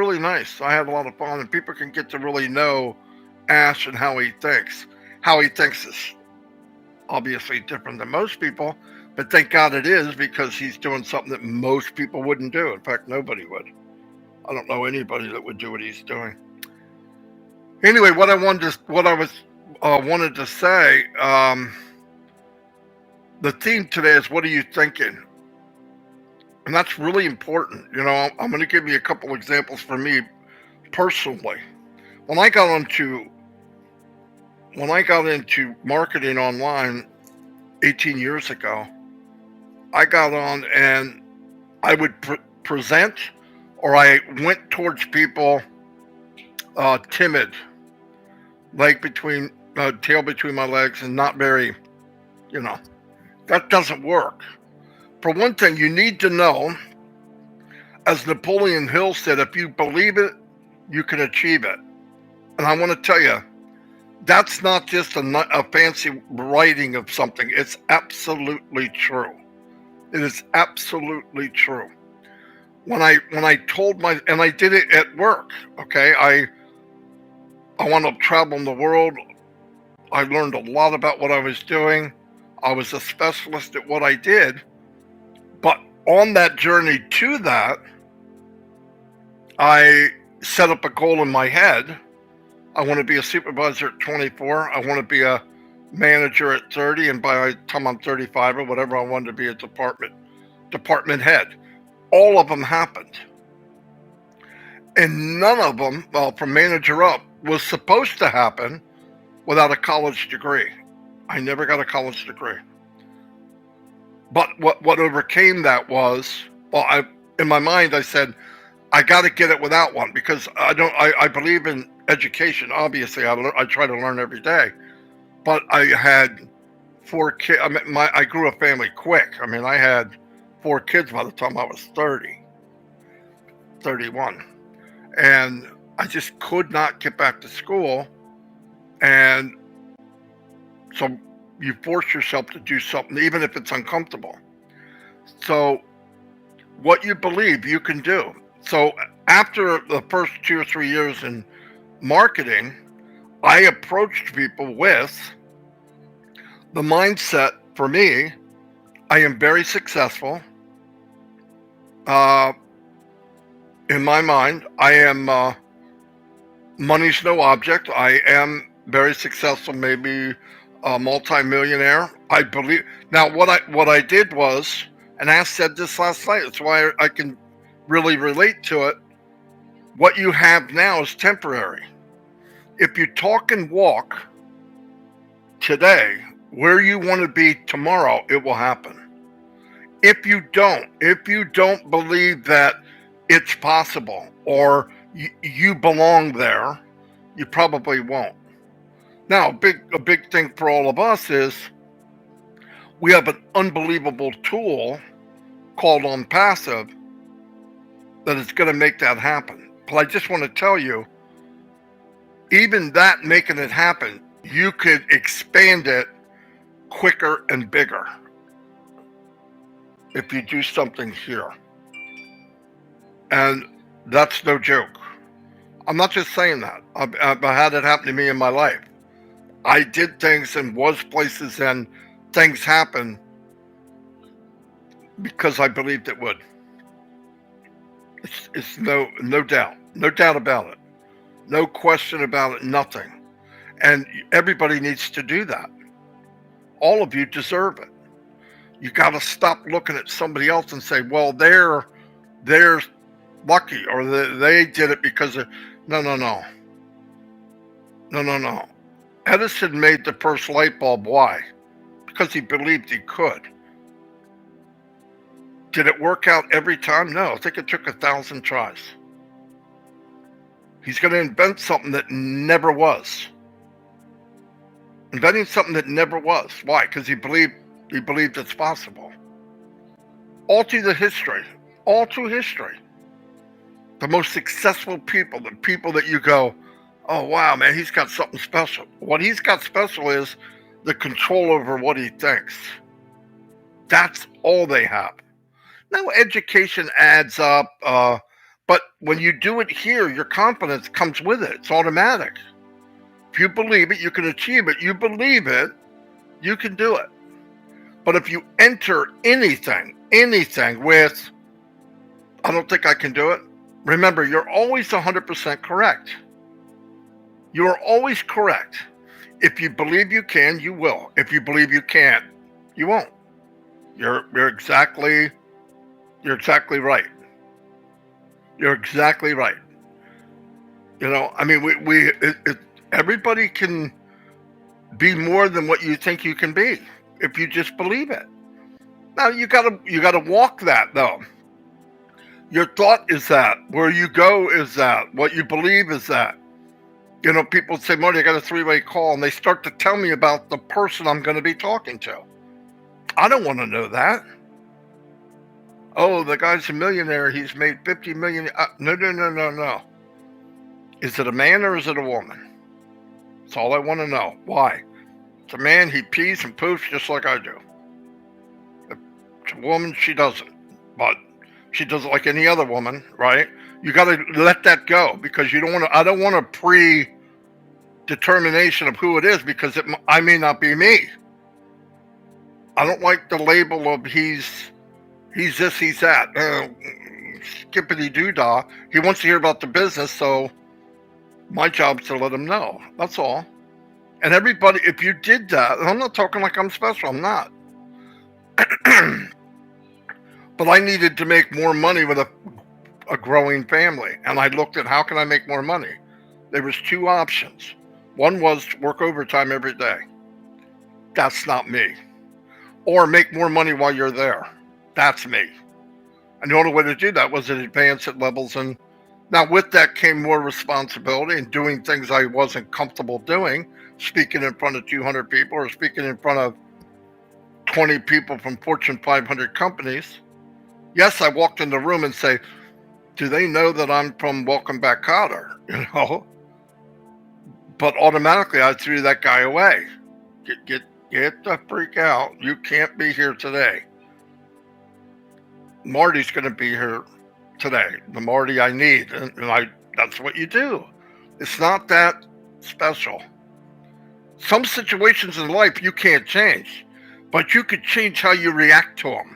really nice. I had a lot of fun, and people can get to really know Ash and how he thinks. How he thinks is obviously different than most people, but thank God it is, because he's doing something that most people wouldn't do. In fact, nobody would. I don't know anybody that would do what he's doing. Anyway, what I was wanted to say, the theme today is, what are you thinking? And that's really important. I'm going to give you a couple examples for me personally. When I got into marketing online 18 years ago, I got on and I would present, or I went towards people timid, tail between my legs, and not very, that doesn't work. For one thing, you need to know, as Napoleon Hill said, if you believe it, you can achieve it. And I want to tell you, that's not just a fancy writing of something. It's absolutely true. It is absolutely true. When I told and I did it at work, okay? I wound up traveling the world. I learned a lot about what I was doing. I was a specialist at what I did. But on that journey to that, I set up a goal in my head. I want to be a supervisor at 24. I want to be a manager at 30. And by the time I'm 35 or whatever, I wanted to be a department head. All of them happened. And none of them, well, from manager up, was supposed to happen without a college degree. I never got a college degree. But what overcame that was, in my mind, I said, I got to get it without one, because I believe in education. Obviously, I try to learn every day. But I had 4 kids. I grew a family quick. I had 4 kids by the time I was 31. And I just could not get back to school. And so you force yourself to do something, even if it's uncomfortable. So what you believe, you can do. So after the first 2 or 3 years in marketing, I approached people with the mindset, for me, I am very successful. In my mind, I am, money's no object. I am very successful, maybe a multi-millionaire. I believe. Now, what I did was, and I said this last night, that's why I can really relate to it. What you have now is temporary. If you talk and walk today where you want to be tomorrow, it will happen. If you don't believe that it's possible, or you belong there, you probably won't. Now, a big thing for all of us is we have an unbelievable tool called Onpassive that is going to make that happen. But I just want to tell you, even that making it happen, you could expand it quicker and bigger if you do something here. And that's no joke. I'm not just saying that. I've had it happen to me in my life. I did things and was places, and things happen because I believed it would. It's no doubt about it. No question about it, nothing. And everybody needs to do that. All of you deserve it. You got to stop looking at somebody else and say, well, they're lucky, or they did it because of... No. Edison made the first light bulb. Why? Because he believed he could. Did it work out every time? No. I think it took 1,000 tries. He's going to invent something that never was. Inventing something that never was. Why? Because he believed it's possible. All through history. The most successful people, the people that you go, oh, wow, man, he's got something special. What he's got special is the control over what he thinks. That's all they have. Now, education adds up. But when you do it here, your confidence comes with it. It's automatic. If you believe it, you can achieve it. You believe it, you can do it. But if you enter anything with, I don't think I can do it, remember, you're always 100% correct. You are always correct. If you believe you can, you will. If you believe you can't, you won't. You're exactly right. You're exactly right. I mean, everybody can be more than what you think you can be if you just believe it. Now you gotta walk that though. Your thought is that. Where you go is that. What you believe is that. People say, Marty, I got a 3-way call, and they start to tell me about the person I'm going to be talking to. I don't want to know that. Oh, the guy's a millionaire. He's made 50 million. No. Is it a man or is it a woman? That's all I want to know. Why? It's a man, he pees and poofs just like I do. If it's a woman, she doesn't. But she does it like any other woman, right? You got to let that go, because you don't want to. I don't want a predetermination of who it is, because I may not be me. I don't like the label of he's this, he's that. Skippity doo-dah. He wants to hear about the business, so my job is to let him know. That's all. And everybody, if you did that, and I'm not talking like I'm special, I'm not. But I needed to make more money with a growing family. And I looked at, how can I make more money? There was 2 options. One was to work overtime every day. That's not me. Or make more money while you're there. That's me. And the only way to do that was to advance at levels. And now with that came more responsibility and doing things I wasn't comfortable doing, speaking in front of 200 people or speaking in front of 20 people from Fortune 500 companies. Yes, I walked in the room and say, do they know that I'm from Welcome Back, Kotter? But automatically I threw that guy away. Get the freak out. You can't be here today. Marty's going to be here today. The Marty I need. And that's what you do. It's not that special. Some situations in life you can't change, but you could change how you react to them.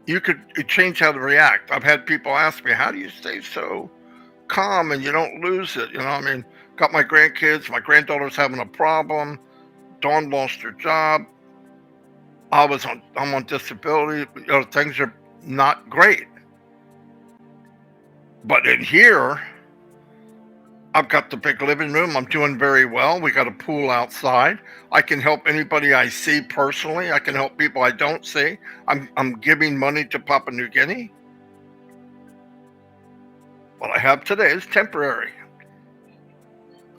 You could change how to react. I've had people ask me, how do you stay so calm and you don't lose it? Got my grandkids, my granddaughter's having a problem. Dawn lost her job. I'm on disability. Things are not great. But in here, I've got the big living room. I'm doing very well. We got a pool outside. I can help anybody I see personally. I can help people I don't see. I'm giving money to Papua New Guinea. What I have today is temporary.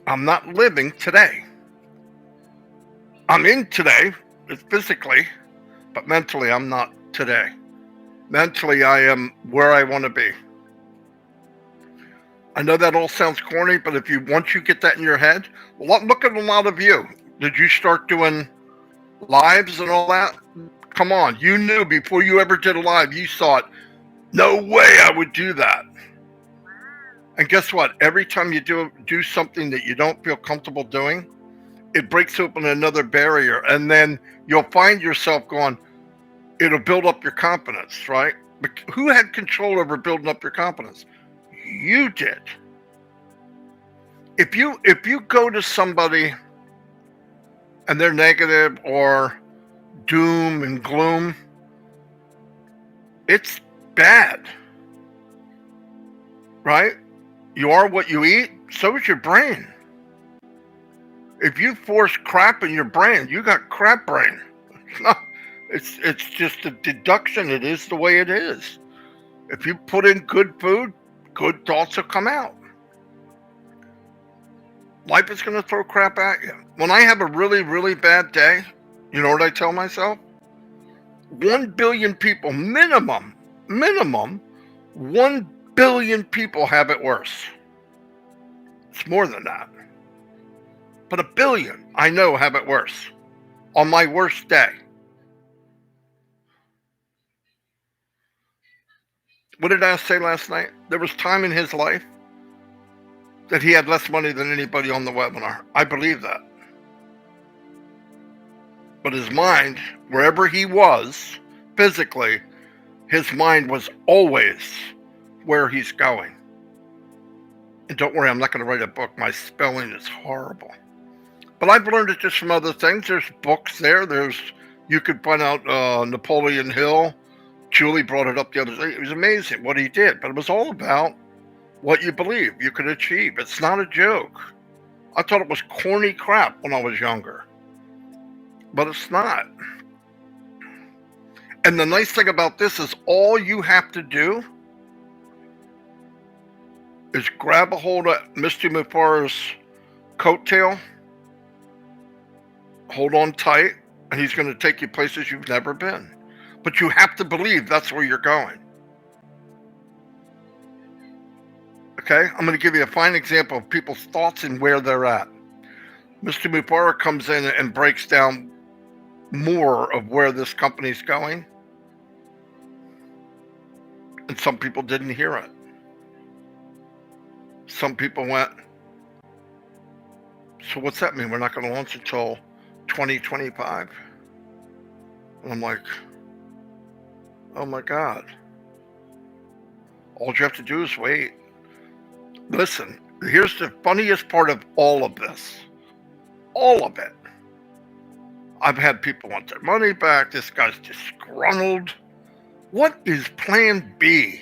I'm not living today. I'm in today, physically, but mentally I'm not today. Mentally I am where I want to be. I know that all sounds corny, but once you get that in your head, look at a lot of you. Did you start doing lives and all that? Come on, you knew before you ever did a live, you thought, no way I would do that. And guess what? Every time you do something that you don't feel comfortable doing, it breaks open another barrier. And then you'll find yourself going, it'll build up your confidence, right? But who had control over building up your confidence? You did. If you go to somebody and they're negative or doom and gloom, it's bad, right? You are what you eat, so is your brain. If you force crap in your brain, you got crap brain. It's just a deduction. It is the way it is. If you put in good food, good thoughts will come out. Life is going to throw crap at you. When I have a really, really bad day, you know what I tell myself? 1 billion people, minimum, 1 billion people have it worse. It's more than that. But 1 billion, I know, have it worse on my worst day. What did I say last night? There was time in his life that he had less money than anybody on the webinar. I believe that. But his mind, wherever he was physically, his mind was always where he's going. And don't worry, I'm not going to write a book. My spelling is horrible. But I've learned it just from other things. There's books there. You could find out Napoleon Hill. Julie brought it up the other day. It was amazing what he did. But it was all about what you believe you could achieve. It's not a joke. I thought it was corny crap when I was younger. But it's not. And the nice thing about this is all you have to do is grab a hold of Mr. Mufar's coattail, hold on tight, and he's going to take you places you've never been. But you have to believe that's where you're going. Okay? I'm going to give you a fine example of people's thoughts and where they're at. Mr. Mufara comes in and breaks down more of where this company's going. And some people didn't hear it. Some people went, so what's that mean? We're not going to launch until 2025? And I'm like, oh my God. All you have to do is wait. Listen, here's the funniest part of all of this. All of it. I've had people want their money back. This guy's disgruntled. What is plan B?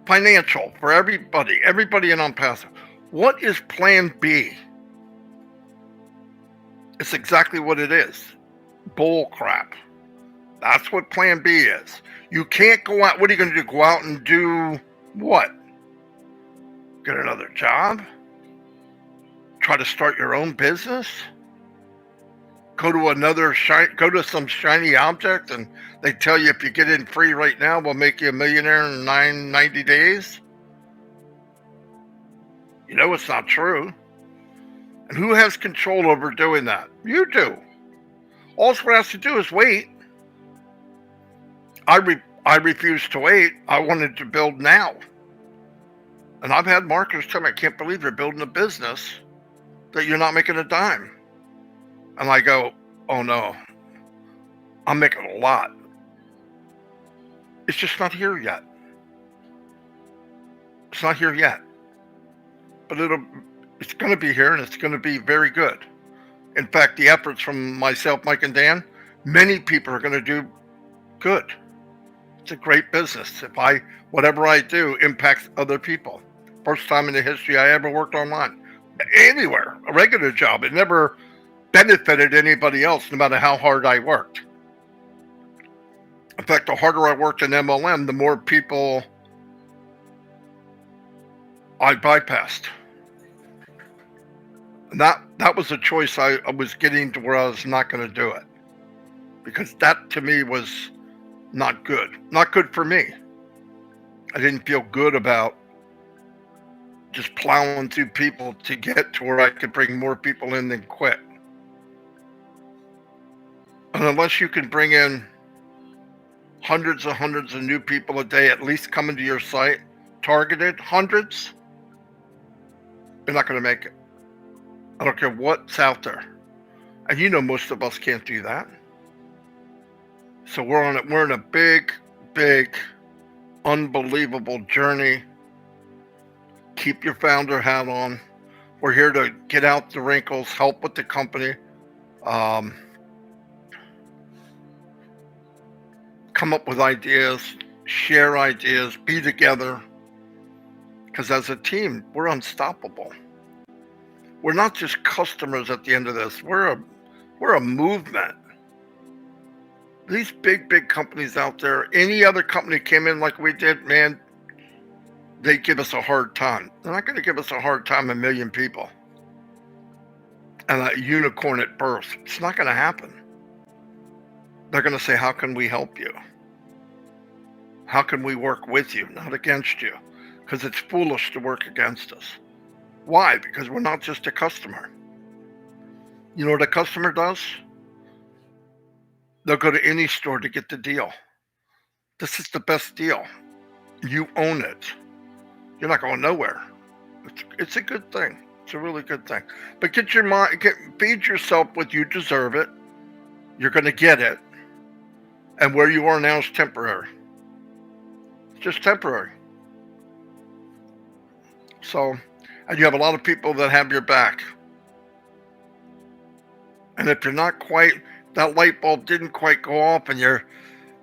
Financial for everybody in Onpassive. What is plan B? It's exactly what it is. Bull crap. That's what plan B is. You can't go out. What are you going to do? Go out and do what? Get another job? Try to start your own business? Go to some shiny object and they tell you if you get in free right now, we'll make you a millionaire in 90 days. You know it's not true. And who has control over doing that? You do. All someone has to do is wait. I refused to wait. I wanted to build now. And I've had marketers tell me, I can't believe you're building a business that you're not making a dime. And I go, oh no, I'm making a lot. It's just not here yet. It's not here yet. But it's going to be here and it's going to be very good. In fact, the efforts from myself, Mike, and Dan, many people are going to do good. It's a great business. Whatever I do impacts other people. First time in the history I ever worked online. Anywhere, a regular job. It never benefited anybody else, no matter how hard I worked. In fact, the harder I worked in MLM, the more people I bypassed. And that was a choice I was getting to where I was not going to do it. Because that, to me, was not good. Not good for me. I didn't feel good about just plowing through people to get to where I could bring more people in than quit. And unless you can bring in hundreds of new people a day, at least coming to your site, targeted hundreds, you're not going to make it. I don't care what's out there. And you know most of us can't do that. So we're in a big, unbelievable journey. Keep your founder hat on. We're here to get out the wrinkles, help with the company. Come up with ideas, share ideas, be together. Because as a team, we're unstoppable. We're not just customers at the end of this. We're a movement. These big companies out there, any other company came in like we did, man, they give us a hard time. They're not going to give us a hard time, 1 million people. And a unicorn at birth. It's not going to happen. They're going to say, how can we help you? How can we work with you, not against you? Because it's foolish to work against us. Why? Because we're not just a customer. You know what a customer does? They'll go to any store to get the deal. This is the best deal. You own it. You're not going nowhere. It's a good thing. It's a really good thing. But get your mind, feed yourself with you deserve it. You're going to get it. And where you are now is temporary. It's just temporary. So, and you have a lot of people that have your back. And if you're not quite, that light bulb didn't quite go off and you're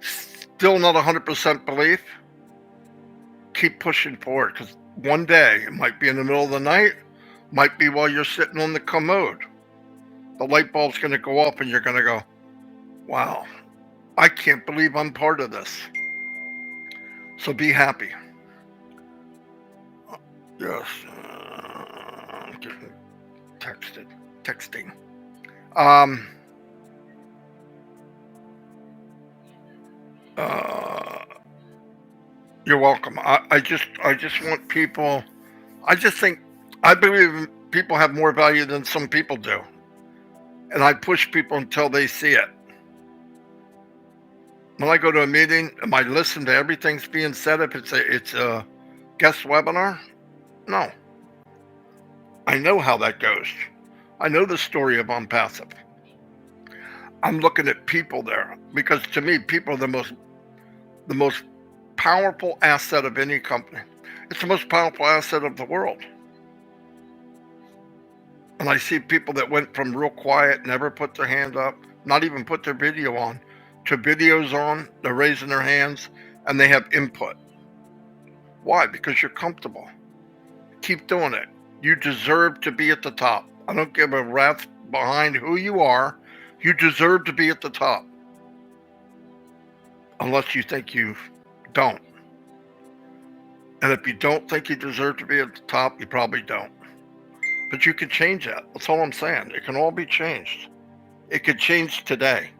still not 100% belief, keep pushing forward. Because one day, it might be in the middle of the night, might be while you're sitting on the commode. The light bulb's going to go off and you're going to go, wow, I can't believe I'm part of this. So be happy. Yes. I'm getting texting. You're welcome. I just want people. I believe people have more value than some people do, and I push people until they see it. When I go to a meeting, am I listen to everything's being said? If it's a guest webinar, no. I know how that goes. I know the story of Onpassive. I'm looking at people there because to me, people are the most powerful asset of any company. It's the most powerful asset of the world. And I see people that went from real quiet, never put their hand up, not even put their video on, to videos on, they're raising their hands, and they have input. Why? Because you're comfortable. Keep doing it. You deserve to be at the top. I don't give a rat's behind who you are. You deserve to be at the top. Unless you think you don't. And if you don't think you deserve to be at the top, you probably don't. But you can change that. That's all I'm saying. It can all be changed. It could change today.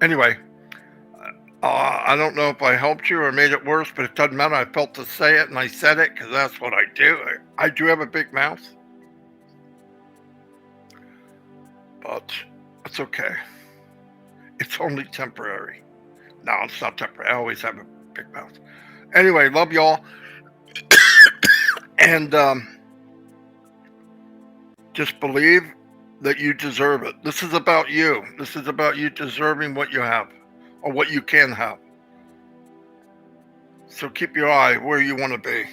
Anyway, I don't know if I helped you or made it worse, but it doesn't matter. I felt to say it, and I said it because that's what I do. I do have a big mouth. But it's okay. It's only temporary. No, it's not temporary. I always have a big mouth. Anyway, love y'all. And just believe that you deserve it. This is about you. This is about you deserving what you have or what you can have. So keep your eye where you want to be.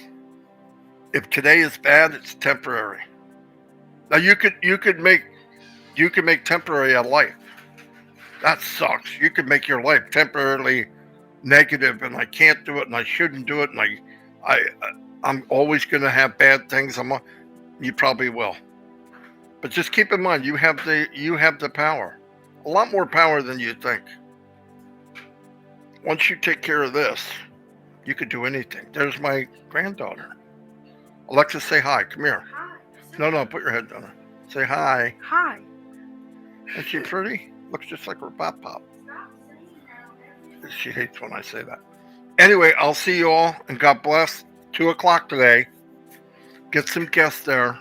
If today is bad, it's temporary. Now you could make temporary a life. That sucks. You could make your life temporarily negative, and I can't do it, and I shouldn't do it, and I'm always going to have bad things. You probably will. But just keep in mind, you have the power, a lot more power than you think. Once you take care of this, you could do anything. There's my granddaughter. Alexa, say hi. Come here. Hi. No, put your head down. Say hi. Hi. Is she pretty? Looks just like her pop. She hates when I say that. Anyway, I'll see you all, and God bless. 2:00 today. Get some guests there.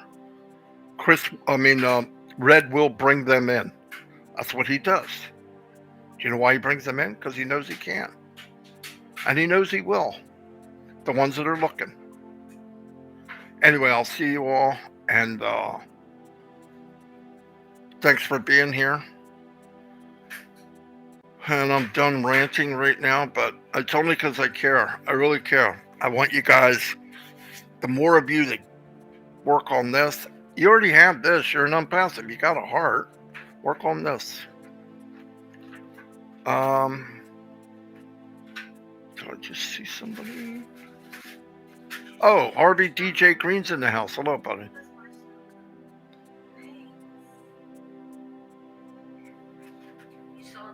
Red will bring them in. That's what he does. Do you know why he brings them in? Because he knows he can. And he knows he will. The ones that are looking. Anyway, I'll see you all. And thanks for being here. And I'm done ranting right now, but it's only because I care. I really care. I want you guys, the more of you that work on this, you already have this. You're an Onpassive. You got a heart. Work on this. Did I just see somebody? Oh, Harvey DJ Green's in the house. Hello, buddy.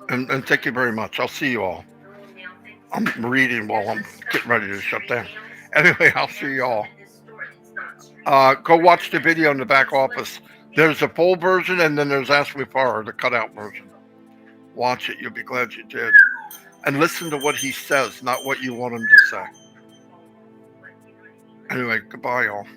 And thank you very much. I'll see you all. I'm reading while I'm getting ready to shut down. Anyway, I'll see you all. Go watch the video in the back office. There's a full version, and then there's Ask Me For, the cutout version. Watch it. You'll be glad you did. And listen to what he says, not what you want him to say. Anyway, goodbye, y'all.